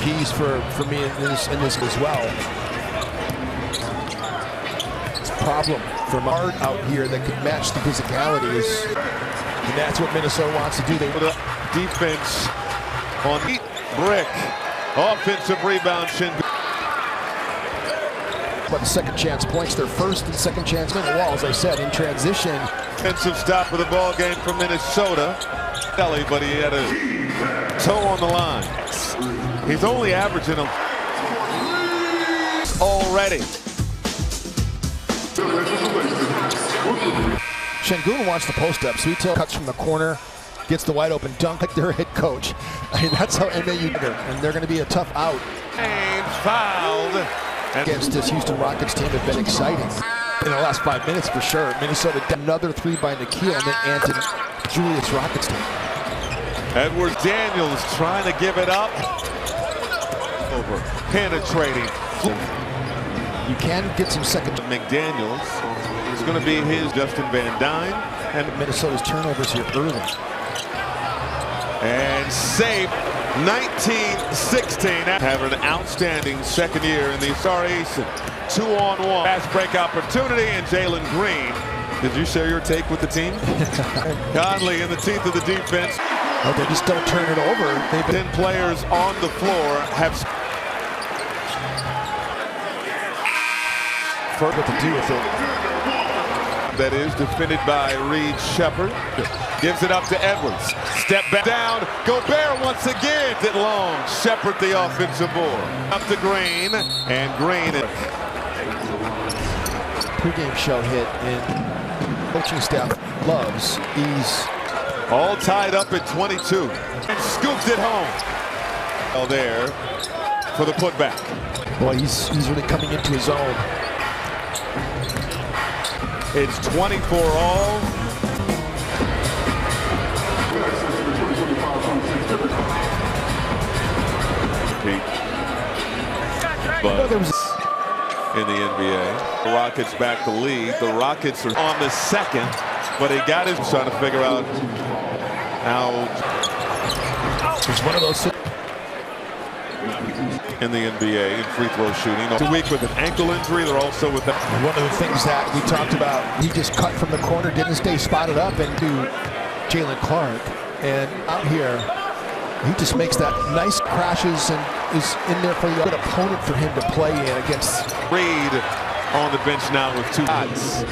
keys for me in this as well. It's a problem for Mart out here that could match the physicalities, and that's what Minnesota wants to do. They put a defense on brick. Offensive rebound, Sengun. But second chance points, their first and second chance in the wall, as I said, in transition. Defensive stop of the ball game from Minnesota. Kelly, but he had a toe on the line. He's only averaging them already. Sengun wants the post up. Sweeto cuts from the corner, gets the wide open dunk like their head coach. I mean, that's how MAU do it. And they're going to be a tough out. James fouled. Against this Houston Rockets team have been exciting in the last 5 minutes for sure. Minnesota another three by Nickeil, and then Anthony Julius Rockets team. Edwards Daniels trying to give it up. Over penetrating. You can get some second. McDaniels is going to be his Justin Van Dyne. And Minnesota's turnovers here early. And save 1916. Have an outstanding second year in the Eason. 2-on-1. Fast break opportunity, and Jalen Green. Did you share your take with the team? Conley in the teeth of the defense. Oh, they just don't turn it over. They've 10 players on the floor have what to do with it. That is defended by Reed Shepard. Gives it up to Edwards. Step back down. Gobert once again. It long. Shepard the offensive board. Up to Green. And Green. Pre-game show hit, and coaching staff loves ease. All tied up at 22. And scoops it home. Oh, there for the putback. Boy, he's really coming into his own. It's 24-all. But in the NBA, the Rockets back the lead. The Rockets are on the second, but he got his trying to figure out how. It's one of those in the NBA in free throw shooting. 2 weeks with an ankle injury. They're also with that. One of the things that we talked about, he just cut from the corner, didn't stay spotted up, and do Jalen Clark. And out here, he just makes that nice crashes and is in there for the good opponent for him to play in against. Reed on the bench now with 2 shots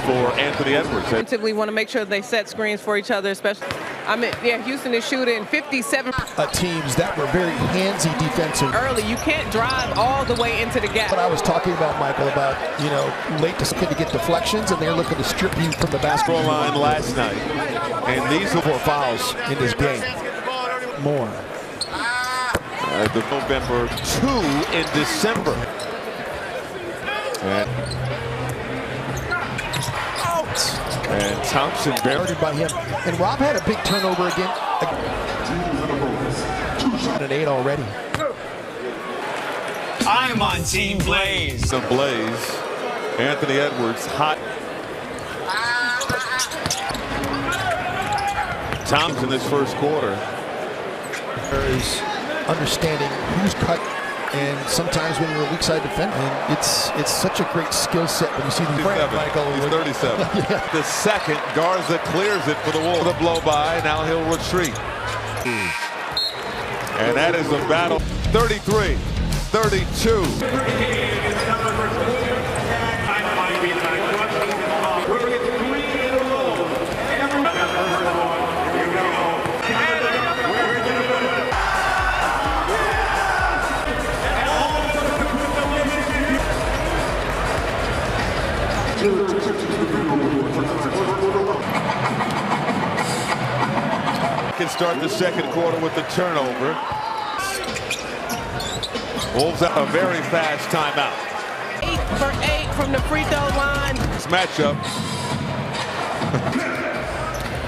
for Anthony Edwards. We want to make sure they set screens for each other, especially. I mean, yeah, Houston is shooting 57. Teams that were very handsy defensive. Early, you can't drive all the way into the gap. What I was talking about, Michael, about, you know, late to get deflections, and they're looking to strip you from the basketball line last night. And these are 4 fouls in this game. More. The November 2 in December. And Thompson buried by him. And Rob had a big turnover again. An 8 already. I'm on Team Blaze. The Blaze. Anthony Edwards hot. Thompson this first quarter. There is understanding who's cut. And sometimes when you're a weak side defender, and it's such a great skill set when you see the frame, Michael. He's 37. Yeah. The second, Garza clears it for the wall. The blow by. Now he'll retreat. And that is a battle. 33-32. Can start the second quarter with the turnover. Wolves have a very fast timeout. 8 for 8 from the free throw line. This matchup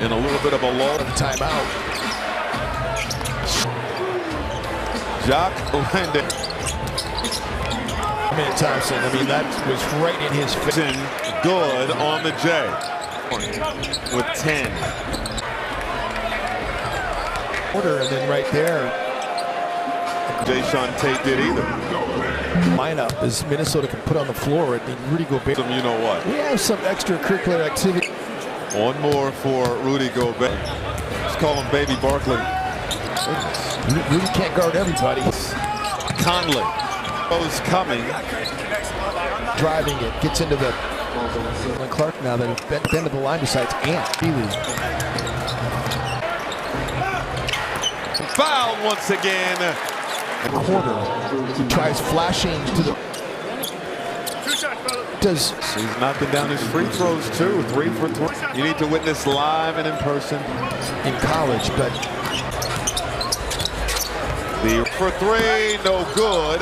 in a little bit of a lull. Timeout. Jock Landon. Thompson, I mean, that was right in his face. Good on the J. With 10. And then right there, a Jae'Sean Tate did either. Lineup is Minnesota can put on the floor. I mean, Rudy Gobert. You know what? We have some extracurricular activity. One more for Rudy Gobert. Let's call him Baby Barkley. Rudy can't guard everybody. Conley. Goes coming. Driving it. Gets into the Clark now that he's been to the line besides Ant. Fouled once again. Quarter. He tries flashing to the. He's knocking down his free throws too. 3 for 3. You need to witness live and in person in college, but the for 3, no good.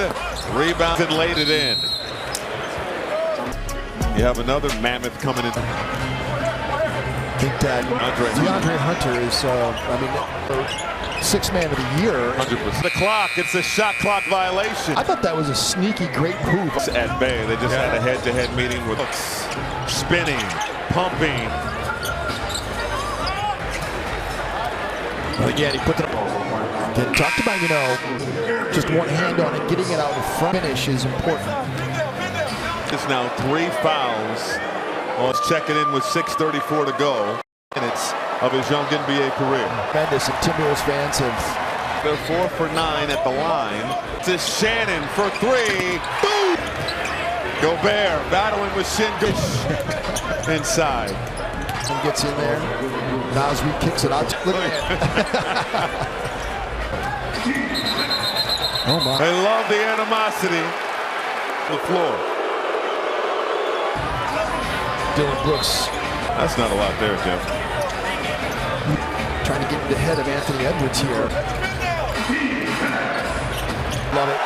Rebound and laid it in. You have another mammoth coming in. I think that DeAndre Hunter is, sixth man of the year. 100%. The clock, it's a shot clock violation. I thought that was a sneaky, great move. At Bay, they just had a head-to-head meeting with hooks, spinning, pumping. Again, he put the. Talked about, just one hand on it, getting it out in front. Finish is important. It's now 3 fouls. Let's check it in with 6:34 to go. Minutes of his young NBA career. Tremendous, and Timberwolves fans have. They're 4 for 9 at the line. To Shannon for 3. Boom! Gobert battling with Shindish inside. He gets in there. Nas kicks it out. Look at it. Oh my! They love the animosity. The floor. Dylan Brooks. That's not a lot there, Jeff. Trying to get the head of Anthony Edwards here. Love it.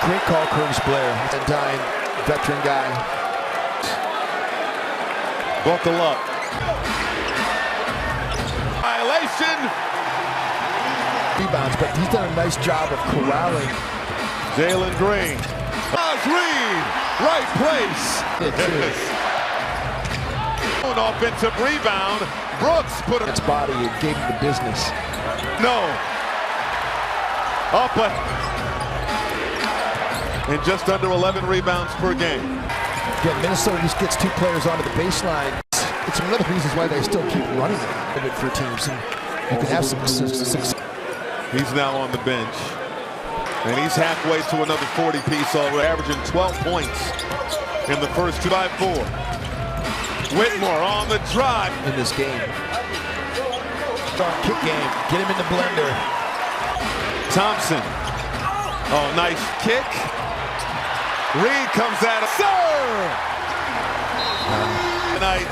Great call, Curtis Blair. And dying veteran guy. Buckle up. Violation. Rebounds, but he's done a nice job of corralling. Jalen Green. Oz Reed. Right place. An offensive rebound. Brooks put its body and gave him the business. No. Up and just under 11 rebounds per game. Again, Minnesota just gets 2 players onto the baseline. It's one of the reasons why they still keep running it for teams. And you can have some success. He's now on the bench. And he's halfway to another 40-piece already, averaging 12 points in the first 2-by-4. Whitmore on the drive in this game. Kick game. Get him in the blender. Thompson. Oh, nice kick. Reed comes at him. Sir! Tonight.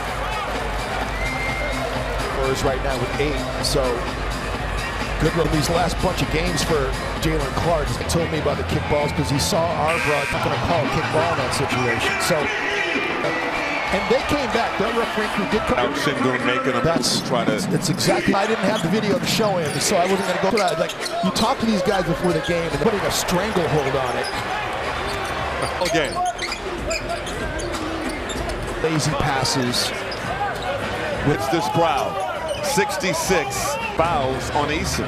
Is right now with 8. So good run these last bunch of games for Jalen Clark. He told me about the kickballs because he saw Arbroad going to call a kickball in that situation. So. And they came back. Their referee crew did come out. Shingun making them try to. It's exactly. I didn't have the video to show him, so I wasn't going to go through that. Like, you talk to these guys before the game and putting a stranglehold on it. Okay. Lazy passes. It's this crowd. 66 fouls on Eason.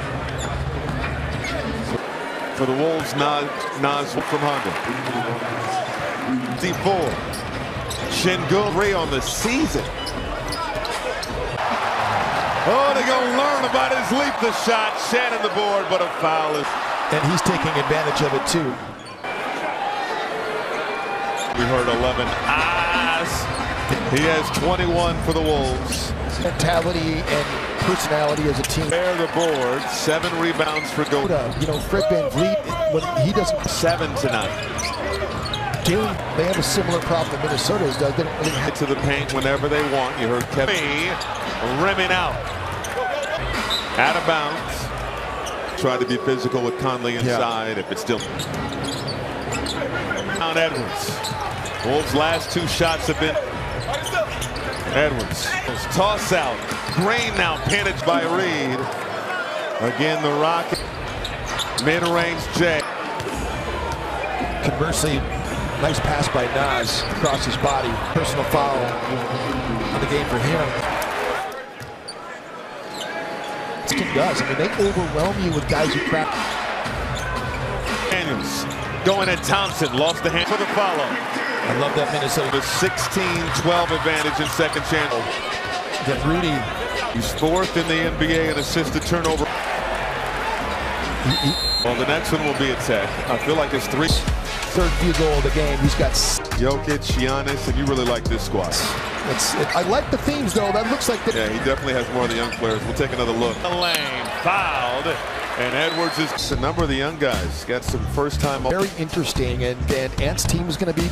For the Wolves, Nas from Honda. 54. Shingun 3 on the season. Oh, they're going to learn about his leap the shot. Shannon the board, but a foul is. And he's taking advantage of it too. We heard 11 eyes. He has 21 for the Wolves. Mentality and personality as a team. They're the board. 7 rebounds for Gobert. Fred VanVleet, when he doesn't. 7 tonight. They have a similar problem that Minnesota's does. They don't really have to the paint whenever they want. You heard Kevin rimming out. Out of bounds. Tried to be physical with Conley inside. If it's still. On Edwards. Wolves' last 2 shots have been. Edwards. Toss out. Green now pinned by Reed. Again, the Rocket. Mid-range J. Conversely, nice pass by Nas across his body. Personal foul on the game for him. This team does. I mean, they overwhelm you with guys who crack. Williams going at Thompson. Lost the hand for the follow. I love that Minnesota. The 16-12 advantage in second chance. That Rudy. He's fourth in the NBA in assisted turnover. Well, the next one will be a Tech. I feel like it's Third field goal of the game. He's got Jokic, Giannis, and you really like this squad. I like the themes, though. That looks like Yeah, he definitely has more of the young players. We'll take another look. Lane fouled, and Edwards is a number of the young guys. Got some first-time. Very interesting, and Ant's team is going to be.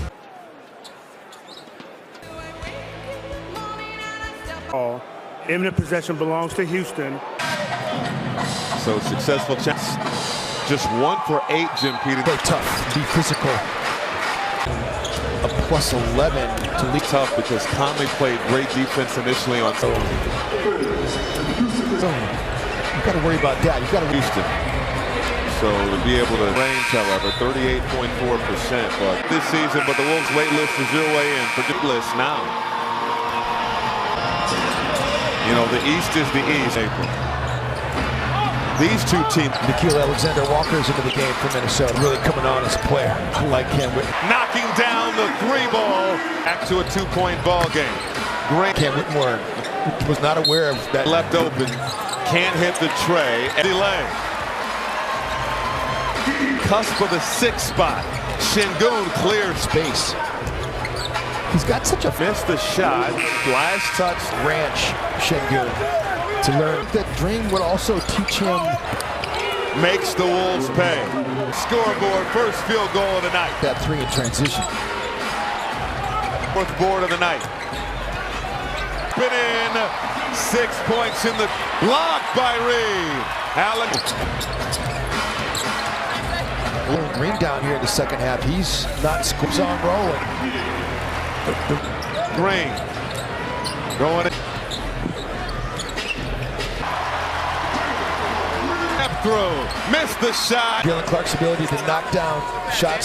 Imminent possession belongs to Houston. So successful chance. Just 1 for 8, Jim Peter. Play tough, be physical. A plus 11 to lead. Tough because Conley played great defense initially on. You've got to worry about that. You've got to Houston. So to be able to range, however, 38.4%. But this season, but the Wolves' wait list is your way in. Predict list now. You know, the East is the East. April. These two teams. Nickeil Alexander-Walker's into the game for Minnesota. Really coming on as a player. I like him. Knocking down the 3-ball. Back to a 2-point ball game. Great. Cam Whitmore was not aware of that. Left open. Can't hit the tray. Delay. Cusp of the 6th spot. Şengün cleared Space. He's got such a missed the shot. Last touch. ranch, Şengün, to learn that Dream would also teach him. Makes the Wolves pay. Scoreboard, first field goal of the night. That 3 in transition. 4th board of the night. Been in. 6 points in the block by Reed. Allen. Green down here in the second half. He's not scoops on rolling. Green going through. Missed the shot. Jalen Clark's ability to knock down shots